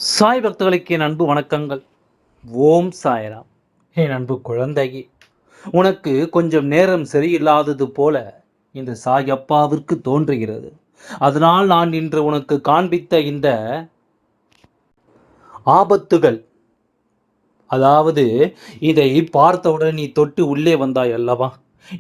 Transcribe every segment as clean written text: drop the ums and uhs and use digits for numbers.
சாய் பக்தர்களுக்கு என் அன்பு வணக்கங்கள். ஓம் சாய்ராம். என் அன்பு குழந்தையே, உனக்கு கொஞ்சம் நேரம் சரியில்லாதது போல இந்த சாய் அப்பாவிற்கு தோன்றுகிறது. அதனால் நான் இன்று உனக்கு காண்பித்த இந்த ஆபத்துகள், அதாவது இதை பார்த்தவுடன் நீ தொட்டு உள்ளே வந்தாய் அல்லவா?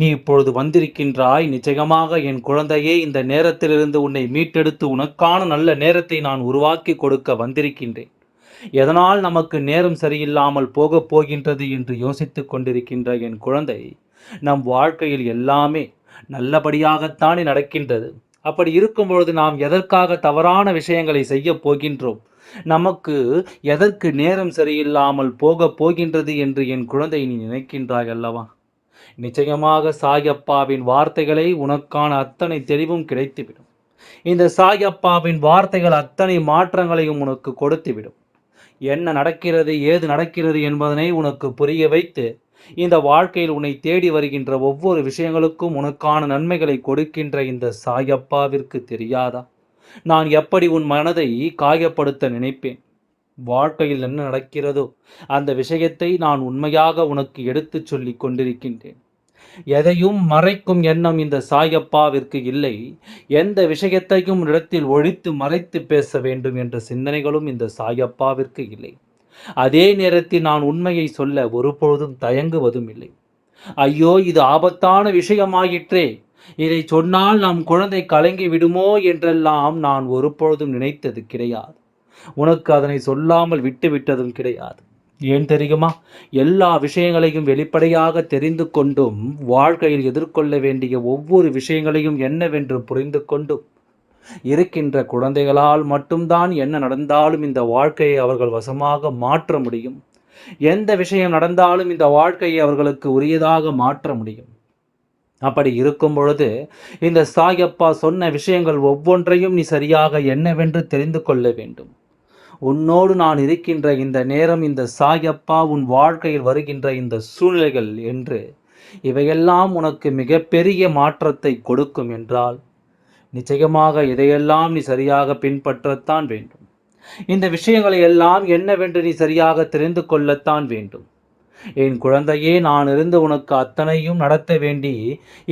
நீ இப்பொழுது வந்திருக்கின்றாய். நிச்சயமாக என் குழந்தையே, இந்த நேரத்திலிருந்து உன்னை மீட்டெடுத்து உனக்கான நல்ல நேரத்தை நான் உருவாக்கி கொடுக்க வந்திருக்கின்றேன். எதனால் நமக்கு நேரம் சரியில்லாமல் போகப் போகின்றது என்று யோசித்துக் கொண்டிருக்கின்ற என் குழந்தை, நம் வாழ்க்கையில் எல்லாமே நல்லபடியாகத்தானே நடக்கின்றது. அப்படி இருக்கும்பொழுது நாம் எதற்காக தவறான விஷயங்களை செய்யப் போகின்றோம்? நமக்கு எதற்கு நேரம் சரியில்லாமல் போகப் போகின்றது என்று என் குழந்தை நீ நினைக்கின்றாய் அல்லவா? நிச்சயமாக சாயப்பாவின் வார்த்தைகளை உனக்கான அத்தனை தெளிவும் கிடைத்துவிடும். இந்த சாயப்பாவின் வார்த்தைகள் அத்தனை மாற்றங்களையும் உனக்கு கொடுத்துவிடும். என்ன நடக்கிறது, ஏது நடக்கிறது என்பதனை உனக்கு புரிய வைத்து, இந்த வாழ்க்கையில் உன்னை தேடி வருகின்ற ஒவ்வொரு விஷயங்களுக்கும் உனக்கான நன்மைகளை கொடுக்கின்ற இந்த சாயப்பாவிற்கு தெரியாதா? நான் எப்படி உன் மனதை காயப்படுத்த நினைப்பேன்? வாழ்க்கையில் என்ன நடக்கிறதோ அந்த விஷயத்தை நான் உண்மையாக உனக்கு எடுத்துச் சொல்லிக் கொண்டிருக்கின்றேன். எதையும் மறைக்கும் எண்ணம் இந்த சாயப்பாவிற்கு இல்லை. எந்த விஷயத்தையும் இடத்தில் ஒழித்து மறைத்து பேச வேண்டும் என்ற சிந்தனைகளும் இந்த சாயப்பாவிற்கு இல்லை. அதே நேரத்தில் நான் உண்மையை சொல்ல ஒருபொழுதும் தயங்குவதும் இல்லை. ஐயோ, இது ஆபத்தான விஷயமாயிற்றே, இதை சொன்னால் நம் குழந்தை கலங்கி விடுமோ என்றெல்லாம் நான் ஒருபொழுதும் நினைத்தது கிடையாது. உனக்கு அதனை சொல்லாமல் விட்டுவிட்டதும் கிடையாது. ஏன் தெரியுமா? எல்லா விஷயங்களையும் வெளிப்படையாக தெரிந்து கொண்டும், வாழ்க்கையில் எதிர்கொள்ள வேண்டிய ஒவ்வொரு விஷயங்களையும் என்னவென்று புரிந்து கொண்டும் இருக்கின்ற குழந்தைகளால் மட்டும்தான் என்ன நடந்தாலும் இந்த வாழ்க்கையை அவர்கள் வசமாக மாற்ற முடியும். எந்த விஷயம் நடந்தாலும் இந்த வாழ்க்கையை அவர்களுக்கு உரியதாக மாற்ற முடியும். அப்படி இருக்கும் பொழுது இந்த சாயப்பா சொன்ன விஷயங்கள் ஒவ்வொன்றையும் நீ சரியாக என்னவென்று தெரிந்து கொள்ள வேண்டும். உன்னோடு நான் இருக்கின்ற இந்த நேரம், இந்த சாயப்பா உன் வாழ்க்கையில் வருகின்ற இந்த சூழ்நிலைகள் என்று இவையெல்லாம் உனக்கு மிகப்பெரிய மாற்றத்தை கொடுக்கும் என்றால் நிச்சயமாக இதையெல்லாம் நீ சரியாக பின்பற்றத்தான் வேண்டும். இந்த விஷயங்களை எல்லாம் என்னவென்று நீ சரியாக தெரிந்து கொள்ளத்தான் வேண்டும். என் குழந்தையே, நான் இருந்து உனக்கு அத்தனையும் நடத்த வேண்டி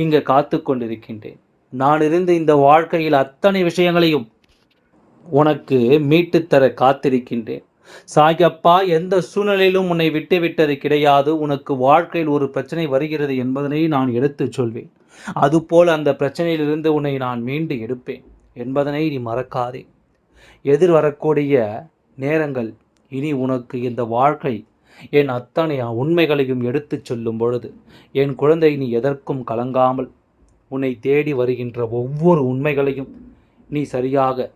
இங்கு காத்து கொண்டிருக்கின்றேன். நான் இருந்து இந்த வாழ்க்கையில் அத்தனை விஷயங்களையும் உனக்கு மீட்டுத்தர காத்திருக்கின்றேன். சாயப்பா எந்த சூழ்நிலையிலும் உன்னை விட்டுவிட்டது கிடையாது. உனக்கு வாழ்க்கையில் ஒரு பிரச்சனை வருகிறது என்பதனை நான் எடுத்துச் சொல்வேன். அதுபோல் அந்த பிரச்சனையிலிருந்து உன்னை நான் மீண்டு எடுப்பேன் என்பதனை நீ மறக்காதே. எதிர் வரக்கூடிய நேரங்கள் இனி உனக்கு இந்த வாழ்க்கை என் அத்தனை உண்மைகளையும் எடுத்துச் சொல்லும் பொழுது, என் குழந்தை, நீ எதற்கும் கலங்காமல் உன்னை தேடி வருகின்ற ஒவ்வொரு உண்மைகளையும் நீ சரியாக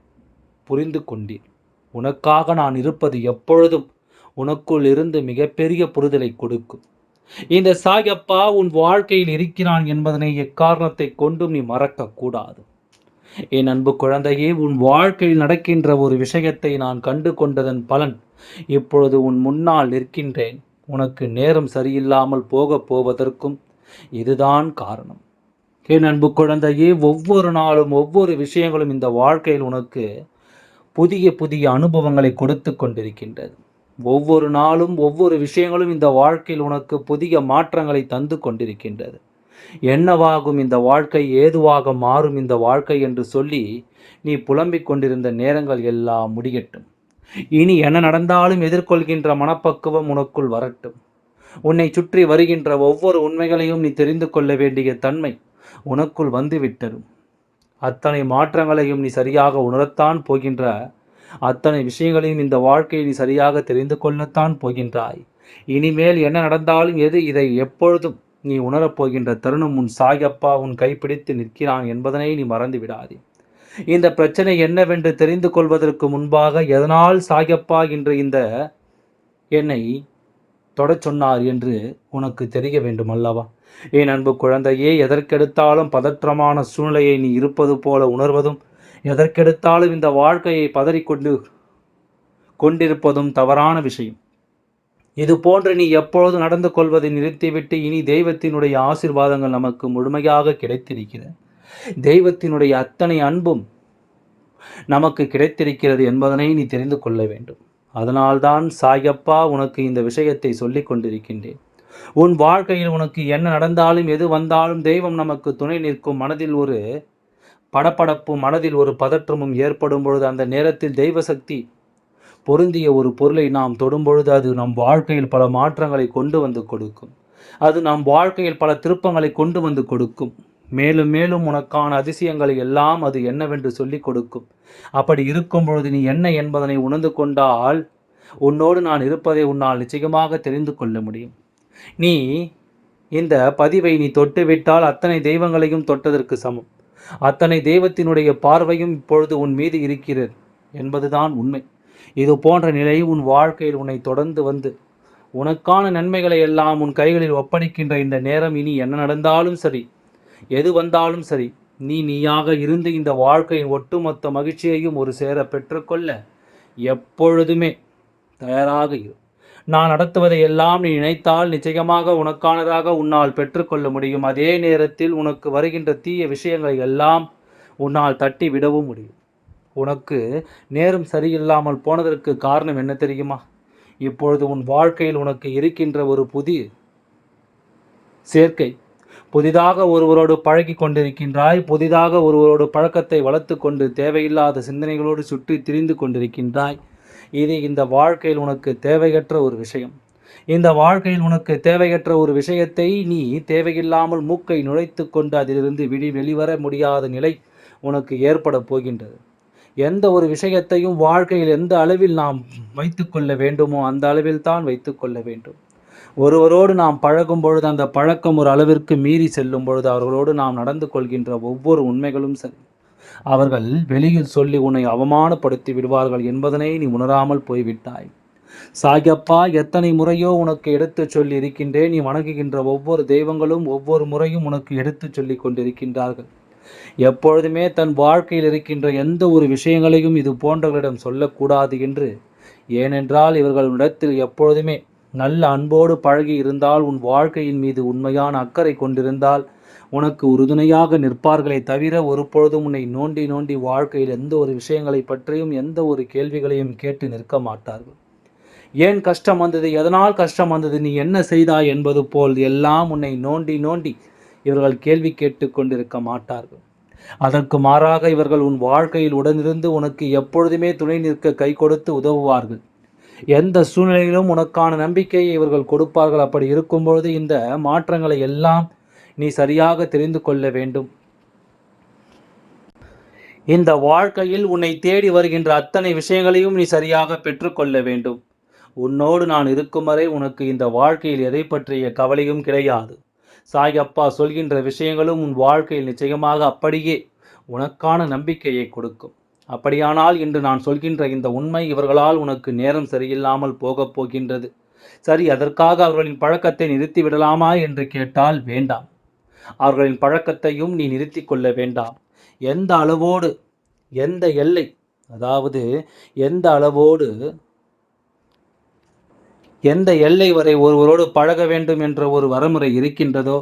புரிந்து கொண்டீர். உனக்காக நான் இருப்பது எப்பொழுதும் உனக்குள் இருந்து மிகப்பெரிய புரிதலை கொடுக்கும். இந்த சாயப்பா உன் வாழ்க்கையில் இருக்கிறான் என்பதனை எக்காரணத்தை கொண்டும் நீ மறக்கக்கூடாது. என் அன்பு குழந்தையே, உன் வாழ்க்கையில் நடக்கின்ற ஒரு விஷயத்தை நான் கண்டு கொண்டதன் பலன் இப்பொழுது உன் முன்னால் நிற்கின்றேன். உனக்கு நேரம் சரியில்லாமல் போகப் போவதற்கும் இதுதான் காரணம். என் அன்பு குழந்தையே, ஒவ்வொரு நாளும் ஒவ்வொரு விஷயங்களும் இந்த வாழ்க்கையில் உனக்கு புதிய புதிய அனுபவங்களை கொடுத்து கொண்டிருக்கின்றது. ஒவ்வொரு நாளும் ஒவ்வொரு விஷயங்களும் இந்த வாழ்க்கையில் உனக்கு புதிய மாற்றங்களை தந்து கொண்டிருக்கின்றது. என்னவாகும் இந்த வாழ்க்கை, ஏதுவாக மாறும் இந்த வாழ்க்கை என்று சொல்லி நீ புலம்பிக் கொண்டிருந்த நேரங்கள் எல்லாம் முடியட்டும். இனி என்ன நடந்தாலும் எதிர்கொள்கின்ற மனப்பக்குவம் உனக்குள் வரட்டும். உன்னை சுற்றி வருகின்ற ஒவ்வொரு உண்மைகளையும் நீ தெரிந்து கொள்ள வேண்டிய தன்மை உனக்குள் வந்துவிட்டது. அத்தனை மாற்றங்களையும் நீ சரியாக உணரத்தான் போகின்ற அத்தனை விஷயங்களையும் இந்த வாழ்க்கையை நீ சரியாக தெரிந்து கொள்ளத்தான் போகின்றாய். இனிமேல் என்ன நடந்தாலும் இதை எப்பொழுதும் நீ உணரப்போகின்ற தருணம் உன் சாயப்பா உன் கைப்பிடித்து நிற்கிறான் என்பதனை நீ மறந்து விடாதே. இந்த பிரச்சனை என்னவென்று தெரிந்து கொள்வதற்கு முன்பாக எதனால் சாயப்பா இன்று இந்த என்னை தொடச் சொன்னார் என்று உனக்கு தெரிய வேண்டும் அல்லவா? என் அன்பு குழந்தையே, எதற்கெடுத்தாலும் பதற்றமான சூழ்நிலையை நீ இருப்பது போல உணர்வதும், எதற்கெடுத்தாலும் இந்த வாழ்க்கையை கொண்டிருப்பதும் தவறான விஷயம். இது போன்று நீ எப்பொழுது நடந்து கொள்வதை நிறுத்திவிட்டு இனி தெய்வத்தினுடைய ஆசீர்வாதங்கள் நமக்கு முழுமையாக கிடைத்திருக்கிறது. தெய்வத்தினுடைய அத்தனை அன்பும் நமக்கு கிடைத்திருக்கிறது என்பதனை நீ தெரிந்து கொள்ள வேண்டும். அதனால்தான் சாயப்பா உனக்கு இந்த விஷயத்தை சொல்லிக் கொண்டிருக்கின்றேன். உன் வாழ்க்கையில் உனக்கு என்ன நடந்தாலும் எது வந்தாலும் தெய்வம் நமக்கு துணை நிற்கும். மனதில் ஒரு படபடப்பும் மனதில் ஒரு பதற்றமும் ஏற்படும் பொழுது அந்த நேரத்தில் தெய்வ சக்தி பொருந்திய ஒரு பொருளை நாம் தொடும்பொழுது அது நம் வாழ்க்கையில் பல மாற்றங்களை கொண்டு வந்து கொடுக்கும். அது நம் வாழ்க்கையில் பல திருப்பங்களை கொண்டு வந்து கொடுக்கும். மேலும் மேலும் உனக்கான அதிசயங்களை எல்லாம் அது என்னவென்று சொல்லிக் கொடுக்கும். அப்படி இருக்கும் பொழுது நீ என்ன என்பதனை உணர்ந்து கொண்டால் உன்னோடு நான் இருப்பதை உன்னால் நிச்சயமாக தெரிந்து கொள்ள முடியும். நீ இந்த பதிவை நீ தொட்டுவிட்டால் அத்தனை தெய்வங்களையும் தொட்டதற்கு சமம். அத்தனை தெய்வத்தினுடைய பார்வையும் இப்பொழுது உன் மீது இருக்கிறது என்பதுதான் உண்மை. இது போன்ற நிலை உன் வாழ்க்கையில் உன்னை தொடர்ந்து வந்து உனக்கான நன்மைகளை எல்லாம் உன் கைகளில் ஒப்படைக்கின்ற இந்த நேரம் இனி என்ன நடந்தாலும் சரி, எது வந்தாலும் சரி, நீயாக இருந்து இந்த வாழ்க்கையின் ஒட்டுமொத்த மகிழ்ச்சியையும் ஒரு சேர பெற்றுக்கொள்ள எப்பொழுதுமே தயாராக இரு. நான் நடத்துவதை எல்லாம் நீ நினைத்தால் நிச்சயமாக உனக்கானதாக உன்னால் பெற்றுக்கொள்ள முடியும். அதே நேரத்தில் உனக்கு வருகின்ற தீய விஷயங்களை எல்லாம் உன்னால் தட்டி விடவும் முடியும். உனக்கு நேரம் சரியில்லாமல் போனதற்கு காரணம் என்ன தெரியுமா? இப்பொழுது உன் வாழ்க்கையில் உனக்கு இருக்கின்ற ஒரு புதிய சேர்க்கை. புதிதாக ஒருவரோடு பழகி கொண்டிருக்கின்றாய். புதிதாக ஒருவரோடு பழக்கத்தை வளர்த்து கொண்டு தேவையில்லாத சிந்தனைகளோடு சுற்றி திரிந்து கொண்டிருக்கின்றாய். இது இந்த வாழ்க்கையில் உனக்கு தேவையற்ற ஒரு விஷயம். இந்த வாழ்க்கையில் உனக்கு தேவையற்ற ஒரு விஷயத்தை நீ தேவையில்லாமல் மூக்கை நுழைத்து கொண்டு அதிலிருந்து வெளிவர முடியாத நிலை உனக்கு ஏற்பட போகின்றது. எந்த ஒரு விஷயத்தையும் வாழ்க்கையில் எந்த அளவில் நாம் வைத்துக்கொள்ள வேண்டுமோ அந்த அளவில் தான் வைத்துக்கொள்ள வேண்டும். ஒருவரோடு நாம் பழகும் பொழுது அந்த பழக்கம் ஒரு அளவிற்கு மீறி செல்லும் பொழுது அவர்களோடு நாம் நடந்து கொள்கின்ற ஒவ்வொரு உண்மைகளும் சரி, அவர்கள் வெளியில் சொல்லி உன்னை அவமானப்படுத்தி விடுவார்கள் என்பதனை நீ உணராமல் போய்விட்டாய். சாயப்பா எத்தனை முறையோ உனக்கு எடுத்து சொல்லி இருக்கின்றேன். நீ வணங்குகின்ற ஒவ்வொரு தெய்வங்களும் ஒவ்வொரு முறையும் உனக்கு எடுத்து சொல்லி கொண்டிருக்கின்றார்கள். எப்பொழுதுமே தன் வாழ்க்கையில் இருக்கின்ற எந்த ஒரு விஷயங்களையும் இது போன்றவர்களிடம் சொல்லக்கூடாது என்று. ஏனென்றால் இவர்களிடத்தில் எப்பொழுதுமே நல்ல அன்போடு பழகி இருந்தால், உன் வாழ்க்கையின் மீது உண்மையான அக்கறை கொண்டிருந்தால் உனக்கு உறுதுணையாக நிற்பார்களே தவிர ஒருபொழுதும் உன்னை நோண்டி நோண்டி வாழ்க்கையில் எந்த ஒரு விஷயங்களை பற்றியும் எந்த ஒரு கேள்விகளையும் கேட்டு நிற்க மாட்டார்கள். ஏன் கஷ்டம் வந்தது, எதனால் கஷ்டம் வந்தது, நீ என்ன செய்தாய் என்பது போல் எல்லாம் உன்னை நோண்டி நோண்டி இவர்கள் கேள்வி கேட்டு கொண்டிருக்க மாட்டார்கள். அதற்கு மாறாக இவர்கள் உன் வாழ்க்கையில் உடனிருந்து உனக்கு எப்பொழுதுமே துணை நிற்க கை கொடுத்து உதவுவார்கள். எந்த சூழ்நிலையிலும் உனக்கான நம்பிக்கையை இவர்கள் கொடுப்பார்கள். அப்படி இருக்கும்பொழுது இந்த மாற்றங்களை எல்லாம் நீ சரியாக தெரிந்து கொள்ள வேண்டும். இந்த வாழ்க்கையில் உன்னை தேடி வருகின்ற அத்தனை விஷயங்களையும் நீ சரியாக பெற்றுக்கொள்ள வேண்டும். உன்னோடு நான் இருக்கும் வரை உனக்கு இந்த வாழ்க்கையில் எதை பற்றிய கவலையும் கிடையாது. சாயப்பா சொல்கின்ற விஷயங்களும் உன் வாழ்க்கையில் நிச்சயமாக அப்படியே உனக்கான நம்பிக்கையை கொடுக்கும். அப்படியானால் இன்று நான் சொல்கின்ற இந்த உண்மை இவர்களால் உனக்கு நேரம் சரியில்லாமல் போகப் போகின்றது. சரி, அதற்காக அவர்களின் பழக்கத்தை நிறுத்தி விடலாமா என்று கேட்டால் வேண்டாம். அவர்களின் பழக்கத்தையும் நீ நிறுத்தி கொள்ள வேண்டாம். எந்த அளவோடு எந்த எல்லை, அதாவது எந்த அளவோடு எந்த எல்லை வரை ஒருவரோடு பழக வேண்டும் என்ற ஒரு வரமுறை இருக்கின்றதோ,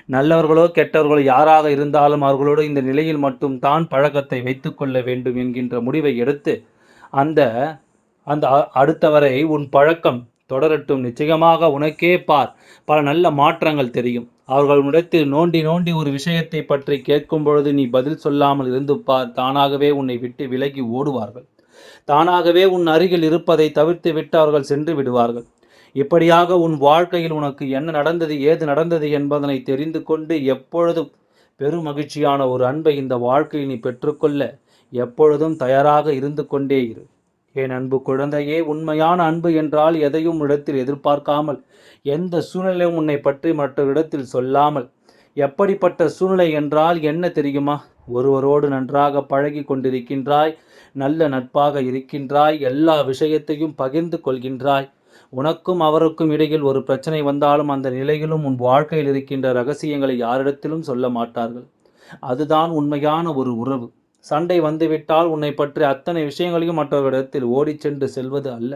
நல்லவர்களோ கெட்டவர்களோ யாராக இருந்தாலும் அவர்களோடு இந்த நிலையில் மட்டும் தான் பழக்கத்தை வைத்துக்கொள்ள வேண்டும் என்கின்ற முடிவை எடுத்து அந்த அந்த அடுத்தவரை உன் பழக்கம் தொடரட்டும். நிச்சயமாக உனக்கே பார், பல நல்ல மாற்றங்கள் தெரியும். அவர்களிடத்தில் நோண்டி நோண்டி ஒரு விஷயத்தை பற்றி கேட்கும் பொழுது நீ பதில் சொல்லாமல் இருந்து பார், தானாகவே உன்னை விட்டு விலகி ஓடுவார்கள். தானாகவே உன் அருகில் இருப்பதை தவிர்த்து விட்டு அவர்கள் சென்று விடுவார்கள். இப்படியாக உன் வாழ்க்கையில் உனக்கு என்ன நடந்தது, ஏது நடந்தது என்பதனை தெரிந்து கொண்டு எப்பொழுதும் பெரும் மகிழ்ச்சியான ஒரு அன்பை இந்த வாழ்க்கையில் நீ பெற்றுக்கொள்ள எப்பொழுதும் தயாராக இருந்து கொண்டே இரு. என் அன்பு குழந்தையே, உண்மையான அன்பு என்றால் எதையும் இடத்தில் எதிர்பார்க்காமல், எந்த சூழ்நிலையும் உன்னை பற்றி மற்றவரிடத்தில் சொல்லாமல், எப்படிப்பட்ட சூழ்நிலை என்றால் என்ன தெரியுமா? ஒருவரோடு நன்றாக பழகி கொண்டிருக்கின்றாய், நல்ல நட்பாக இருக்கின்றாய், எல்லா விஷயத்தையும் பகிர்ந்து கொள்கின்றாய். உனக்கும் அவருக்கும் இடையில் ஒரு பிரச்சனை வந்தாலும் அந்த நிலையிலும் உன் வாழ்க்கையில் இருக்கின்ற ரகசியங்களை யாரிடத்திலும் சொல்ல மாட்டார்கள். அதுதான் உண்மையான ஒரு உறவு. சண்டை வந்துவிட்டால் உன்னை பற்றி அத்தனை விஷயங்களையும் மற்றவர்களிடத்தில் ஓடி சென்று செல்வது அல்ல.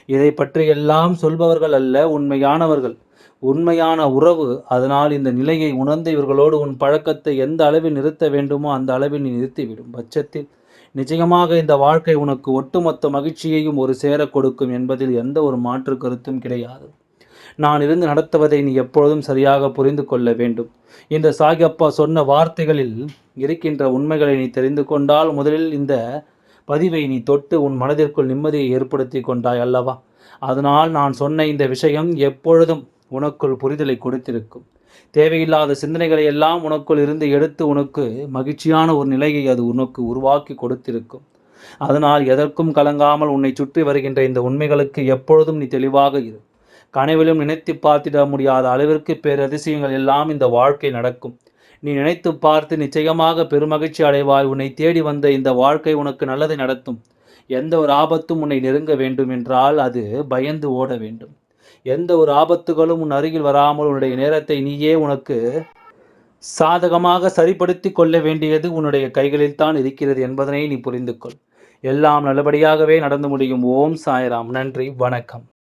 இதை பற்றி எல்லாம் சொல்பவர்கள் அல்ல உண்மையானவர்கள். உண்மையான உறவு. அதனால் இந்த நிலையை உணர்ந்து இவர்களோடு உன் பழக்கத்தை எந்த அளவில் நிறுத்த வேண்டுமோ அந்த அளவில் நீ நிறுத்திவிடும் பட்சத்தில் நிச்சயமாக இந்த வாழ்க்கை உனக்கு ஒட்டுமொத்த மகிழ்ச்சியையும் ஒரு சேர கொடுக்கும் என்பதில் எந்த ஒரு மாற்று கருத்தும் கிடையாது. நான் இருந்து நடத்துவதை நீ எப்பொழுதும் சரியாக புரிந்து கொள்ள வேண்டும். இந்த சாயப்பா சொன்ன வார்த்தைகளில் இருக்கின்ற உண்மைகளை நீ தெரிந்து கொண்டால், முதலில் இந்த பதிவை நீ தொட்டு உன் மனதிற்குள் நிம்மதியை ஏற்படுத்தி கொண்டாய் அல்லவா? அதனால் நான் சொன்ன இந்த விஷயம் எப்பொழுதும் உனக்குள் புரிதலை கொடுத்திருக்கும். தேவையில்லாத சிந்தனைகளை எல்லாம் உனக்குள் இருந்து எடுத்து உனக்கு மகிழ்ச்சியான ஒரு நிலையை அது உனக்கு உருவாக்கி கொடுத்திருக்கும். அதனால் எதற்கும் கலங்காமல் உன்னை சுற்றி வருகின்ற இந்த உண்மைகளுக்கு எப்பொழுதும் நீ தெளிவாக இரு. கனவிலும் நினைத்து பார்த்திட முடியாத அளவிற்கு பேரதிசயங்கள் எல்லாம் இந்த வாழ்க்கை நடக்கும். நீ நினைத்து பார்த்து நிச்சயமாக பெருமகிழ்ச்சி அடைவாய். உன்னை தேடி வந்த இந்த வாழ்க்கை உனக்கு நல்லதை நடத்தும். எந்த ஒரு ஆபத்தும் உன்னை நெருங்க வேண்டும் என்றால் அது பயந்து ஓட வேண்டும். எந்த ஒரு ஆபத்துகளும் உன் அருகில் வராமல் உன்னுடைய நேரத்தை நீயே உனக்கு சாதகமாக சரிப்படுத்தி கொள்ள வேண்டியது உன்னுடைய கைகளில் தான் இருக்கிறது என்பதனை நீ புரிந்து கொள். எல்லாம் நல்லபடியாகவே நடந்து முடியும். ஓம் சாய்ராம். நன்றி, வணக்கம்.